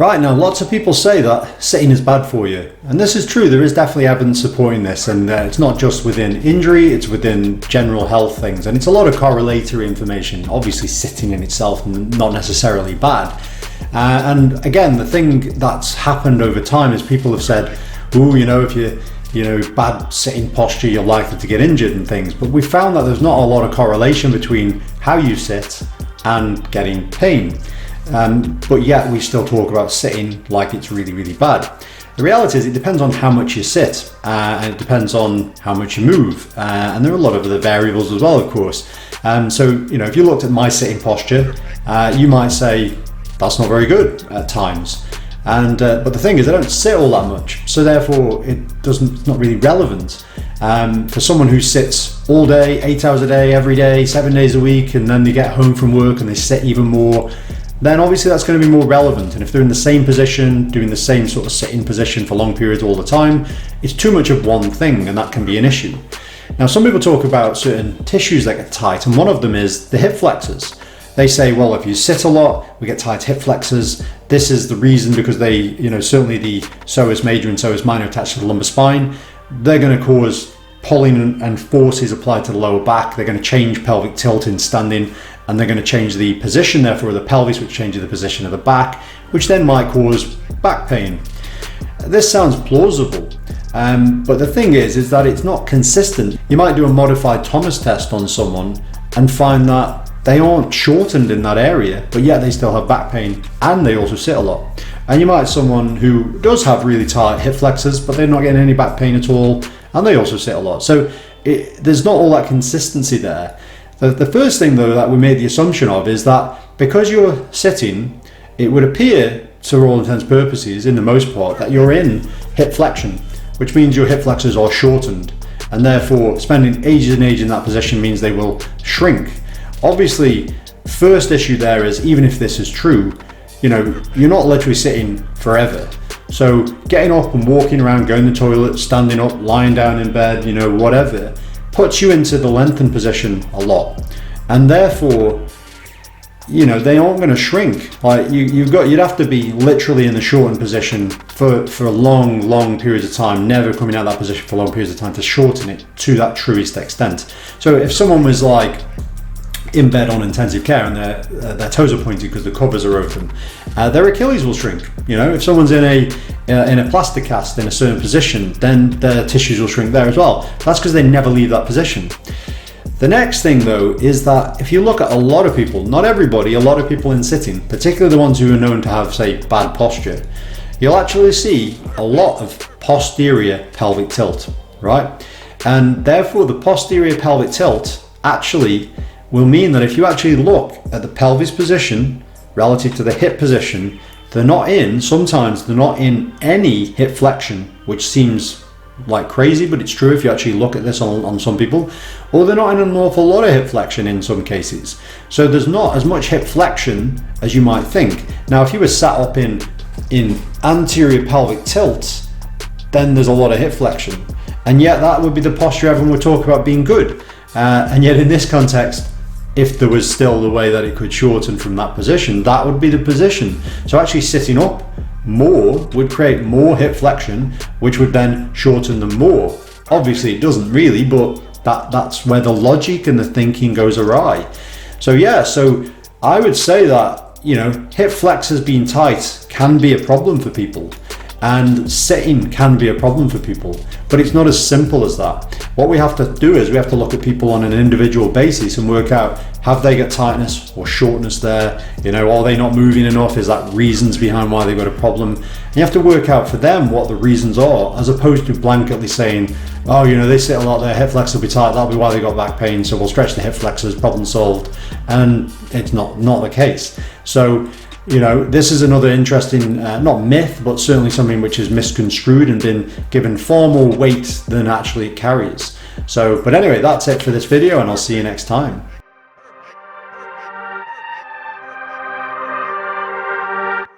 Right, now lots of people say that sitting is bad for you, and this is true. There is definitely evidence supporting this, and it's not just within injury, it's within general health things, and it's a lot of correlatory information. Obviously sitting in itself not necessarily bad, and again, the thing that's happened over time is people have said, oh, if you bad sitting posture, you're likely to get injured and things, but we found that there's not a lot of correlation between how you sit and getting pain. But yet we still talk about sitting like it's really, really bad. The reality is it depends on how much you sit, and it depends on how much you move, and there are a lot of other variables as well, of course. So if you looked at my sitting posture, you might say that's not very good at times. But the thing is, I don't sit all that much, so therefore it's not really relevant. For someone who sits all day, 8 hours a day, every day, 7 days a week, and then they get home from work and they sit even more, then obviously that's going to be more relevant. And if they're in the same position, doing the same sort of sitting position for long periods all the time, it's too much of one thing, and that can be an issue. Now, some people talk about certain tissues that get tight, and one of them is the hip flexors. They say, well, if you sit a lot, we get tight hip flexors. This is the reason, because they, certainly the psoas major and psoas minor attached to the lumbar spine, they're going to cause pulling and forces applied to the lower back. They're going to change pelvic tilt in standing, and they're going to change the position, therefore, of the pelvis, which changes the position of the back, which then might cause back pain. This sounds plausible, but the thing is that it's not consistent. You might do a modified Thomas test on someone and find that they aren't shortened in that area, but yet they still have back pain, and they also sit a lot. And you might have someone who does have really tight hip flexors, but they're not getting any back pain at all, and they also sit a lot. So there's not all that consistency there. The first thing, though, that we made the assumption of is that because you're sitting, it would appear, to all intents and purposes, in the most part, that you're in hip flexion, which means your hip flexors are shortened, and therefore spending ages and ages in that position means they will shrink. Obviously, first issue there is, even if this is true, you're not literally sitting forever. So getting up and walking around, going to the toilet, standing up, lying down in bed, whatever, puts you into the lengthened position a lot, and therefore they aren't going to shrink. Like you'd have to be literally in the shortened position for long periods of time, never coming out of that position for long periods of time to shorten it to that truest extent. So if someone was like in bed on intensive care and their toes are pointed because the covers are open, their Achilles will shrink. If someone's in a plaster cast in a certain position, then their tissues will shrink there as well. That's because they never leave that position. The next thing, though, is that if you look at a lot of people, not everybody, a lot of people in sitting, particularly the ones who are known to have, say, bad posture, you'll actually see a lot of posterior pelvic tilt, right? And therefore the posterior pelvic tilt actually will mean that if you actually look at the pelvis position relative to the hip position, sometimes they're not in any hip flexion, which seems like crazy, but it's true if you actually look at this on some people, or they're not in an awful lot of hip flexion in some cases. So there's not as much hip flexion as you might think. Now, if you were sat up in anterior pelvic tilt, then there's a lot of hip flexion, and yet that would be the posture everyone would talk about being good. And yet in this context, if there was still the way that it could shorten from that position, that would be the position. So actually sitting up more would create more hip flexion, which would then shorten them more. Obviously it doesn't really, but that's where the logic and the thinking goes awry. So I would say that hip flexors being tight can be a problem for people, and sitting can be a problem for people, but it's not as simple as that. What we have to do is we have to look at people on an individual basis and work out, have they got tightness or shortness there? Are they not moving enough? Is that reasons behind why they've got a problem? And you have to work out for them what the reasons are, as opposed to blanketly saying, oh, they sit a lot, their hip flexors will be tight, that'll be why they got back pain, so we'll stretch the hip flexors, problem solved. And it's not the case. So this is another interesting, not myth, but certainly something which is misconstrued and been given far more weight than actually it carries. But anyway, that's it for this video, and I'll see you next time.